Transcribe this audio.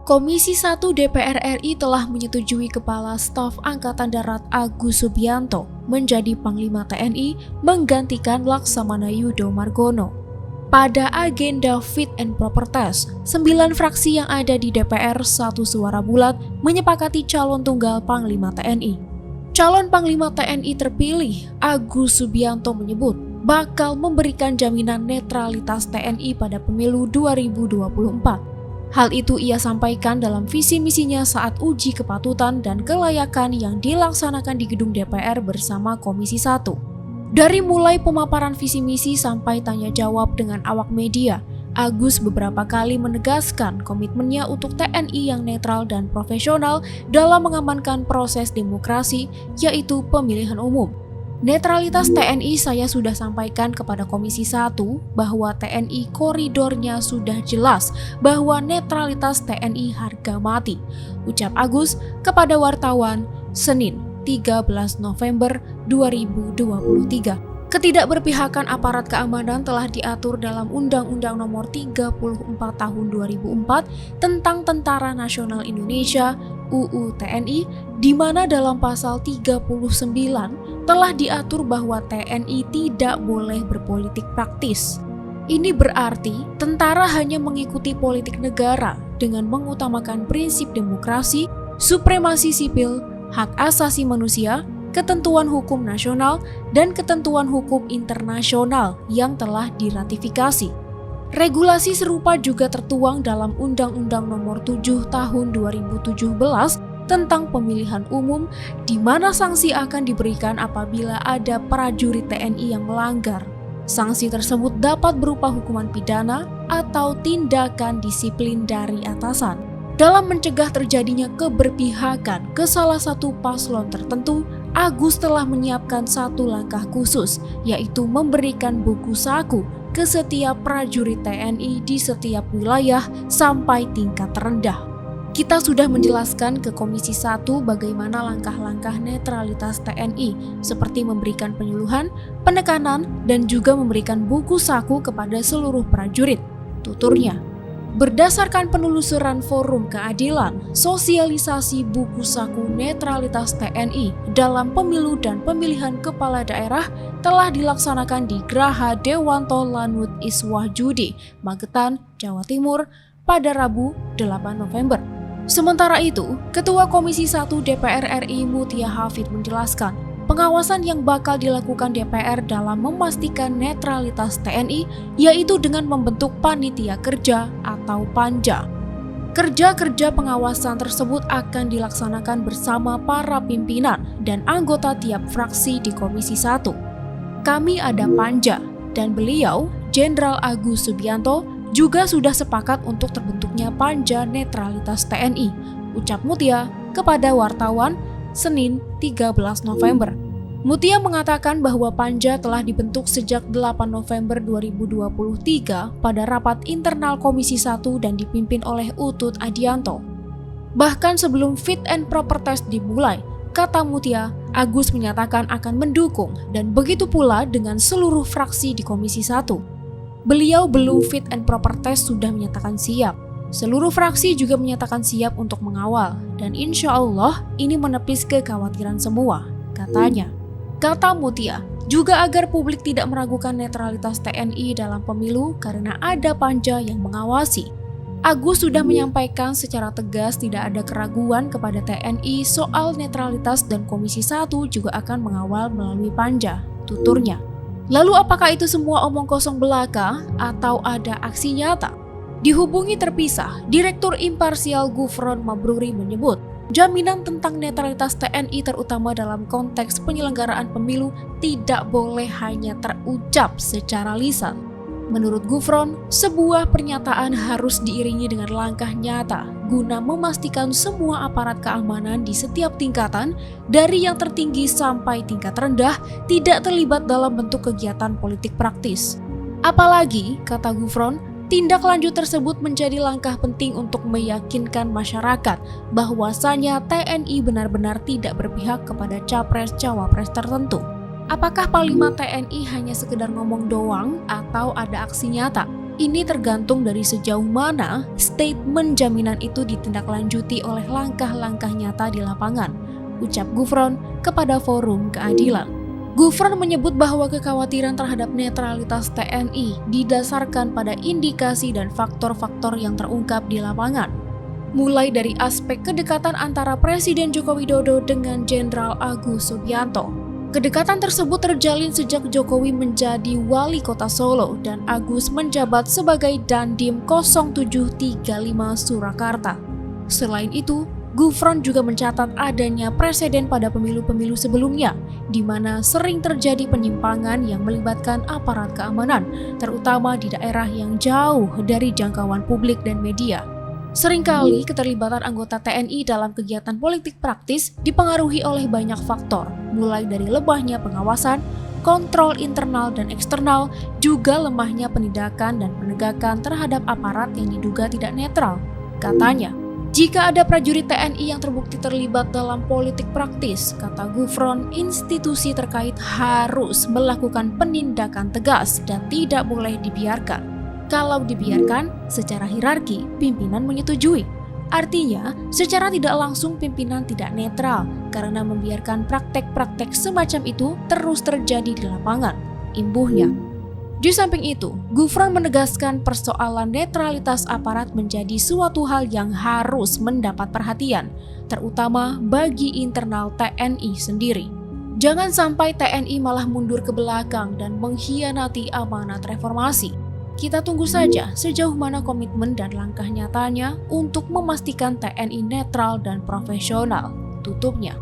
Komisi 1 DPR RI telah menyetujui Kepala Staf Angkatan Darat Agus Subianto menjadi Panglima TNI menggantikan Laksamana Yudho Margono. Pada agenda Fit and Proper Test, 9 fraksi yang ada di DPR satu suara bulat menyepakati calon tunggal Panglima TNI. Calon Panglima TNI terpilih, Agus Subianto menyebut bakal memberikan jaminan netralitas TNI pada pemilu 2024. Hal itu ia sampaikan dalam visi misinya saat uji kepatutan dan kelayakan yang dilaksanakan di gedung DPR bersama Komisi 1. Dari mulai pemaparan visi misi sampai tanya jawab dengan awak media, Agus beberapa kali menegaskan komitmennya untuk TNI yang netral dan profesional dalam mengamankan proses demokrasi, yaitu pemilihan umum. Netralitas TNI saya sudah sampaikan kepada Komisi 1 bahwa TNI koridornya sudah jelas bahwa netralitas TNI harga mati, ucap Agus kepada wartawan Senin 13 November 2023. Ketidakberpihakan aparat keamanan telah diatur dalam Undang-Undang Nomor 34 Tahun 2004 tentang Tentara Nasional Indonesia UU TNI, di mana dalam pasal 39 telah diatur bahwa TNI tidak boleh berpolitik praktis. Ini berarti tentara hanya mengikuti politik negara dengan mengutamakan prinsip demokrasi, supremasi sipil, hak asasi manusia, ketentuan hukum nasional, dan ketentuan hukum internasional yang telah diratifikasi. Regulasi serupa juga tertuang dalam Undang-Undang Nomor 7 Tahun 2017 tentang pemilihan umum, di mana sanksi akan diberikan apabila ada prajurit TNI yang melanggar. Sanksi tersebut dapat berupa hukuman pidana atau tindakan disiplin dari atasan. Dalam mencegah terjadinya keberpihakan ke salah satu paslon tertentu, Agus telah menyiapkan satu langkah khusus, yaitu memberikan buku saku ke setiap prajurit TNI di setiap wilayah sampai tingkat terendah. Kita sudah menjelaskan ke Komisi 1 bagaimana langkah-langkah netralitas TNI, seperti memberikan penyuluhan, penekanan, dan juga memberikan buku saku kepada seluruh prajurit, tuturnya. Berdasarkan penelusuran Forum Keadilan, sosialisasi buku saku netralitas TNI dalam pemilu dan pemilihan kepala daerah telah dilaksanakan di Graha Dewanto Lanut Iswah Judi, Magetan, Jawa Timur pada Rabu 8 November. Sementara itu, Ketua Komisi 1 DPR RI Mutia Hafid menjelaskan, pengawasan yang bakal dilakukan DPR dalam memastikan netralitas TNI yaitu dengan membentuk panitia kerja atau panja. Kerja-kerja pengawasan tersebut akan dilaksanakan bersama para pimpinan dan anggota tiap fraksi di Komisi 1. Kami ada panja dan beliau, Jenderal Agus Subianto, juga sudah sepakat untuk terbentuknya panja netralitas TNI, ucap Mutia kepada wartawan Senin 13 November. Mutia mengatakan bahwa panja telah dibentuk sejak 8 November 2023 pada rapat internal Komisi 1 dan dipimpin oleh Utut Adianto. Bahkan sebelum Fit and Proper Test dimulai, kata Mutia, Agus menyatakan akan mendukung dan begitu pula dengan seluruh fraksi di Komisi 1. Beliau belum Fit and Proper Test sudah menyatakan siap. Seluruh fraksi juga menyatakan siap untuk mengawal, dan insya Allah ini menepis kekhawatiran semua, katanya. Kata Mutia, juga agar publik tidak meragukan netralitas TNI dalam pemilu karena ada panja yang mengawasi. Agus sudah menyampaikan secara tegas tidak ada keraguan kepada TNI soal netralitas dan Komisi 1 juga akan mengawal melalui panja, tuturnya. Lalu apakah itu semua omong kosong belaka atau ada aksi nyata? Dihubungi terpisah, Direktur Imparsial Gufron Mabruri menyebut, jaminan tentang netralitas TNI terutama dalam konteks penyelenggaraan pemilu tidak boleh hanya terucap secara lisan. Menurut Gufron, sebuah pernyataan harus diiringi dengan langkah nyata guna memastikan semua aparat keamanan di setiap tingkatan, dari yang tertinggi sampai tingkat rendah, tidak terlibat dalam bentuk kegiatan politik praktis. Apalagi, kata Gufron, tindak lanjut tersebut menjadi langkah penting untuk meyakinkan masyarakat bahwasanya TNI benar-benar tidak berpihak kepada capres-cawapres tertentu. Apakah Panglima TNI hanya sekedar ngomong doang atau ada aksi nyata? Ini tergantung dari sejauh mana statement jaminan itu ditindaklanjuti oleh langkah-langkah nyata di lapangan, ucap Gufron kepada Forum Keadilan. Gufron menyebut bahwa kekhawatiran terhadap netralitas TNI didasarkan pada indikasi dan faktor-faktor yang terungkap di lapangan. Mulai dari aspek kedekatan antara Presiden Joko Widodo dengan Jenderal Agus Subianto. Kedekatan tersebut terjalin sejak Jokowi menjadi wali kota Solo dan Agus menjabat sebagai Dandim 0735 Surakarta. Selain itu, Gufron juga mencatat adanya preseden pada pemilu-pemilu sebelumnya, di mana sering terjadi penyimpangan yang melibatkan aparat keamanan, terutama di daerah yang jauh dari jangkauan publik dan media. Seringkali keterlibatan anggota TNI dalam kegiatan politik praktis dipengaruhi oleh banyak faktor, mulai dari lemahnya pengawasan, kontrol internal dan eksternal, juga lemahnya penindakan dan penegakan terhadap aparat yang diduga tidak netral. Katanya, jika ada prajurit TNI yang terbukti terlibat dalam politik praktis, kata Gufron, institusi terkait harus melakukan penindakan tegas dan tidak boleh dibiarkan. Kalau dibiarkan, secara hierarki, pimpinan menyetujui. Artinya, secara tidak langsung pimpinan tidak netral karena membiarkan praktek-praktek semacam itu terus terjadi di lapangan. Imbuhnya. Di samping itu, Gufron menegaskan persoalan netralitas aparat menjadi suatu hal yang harus mendapat perhatian, terutama bagi internal TNI sendiri. Jangan sampai TNI malah mundur ke belakang dan mengkhianati amanat reformasi. Kita tunggu saja sejauh mana komitmen dan langkah nyatanya untuk memastikan TNI netral dan profesional, tutupnya.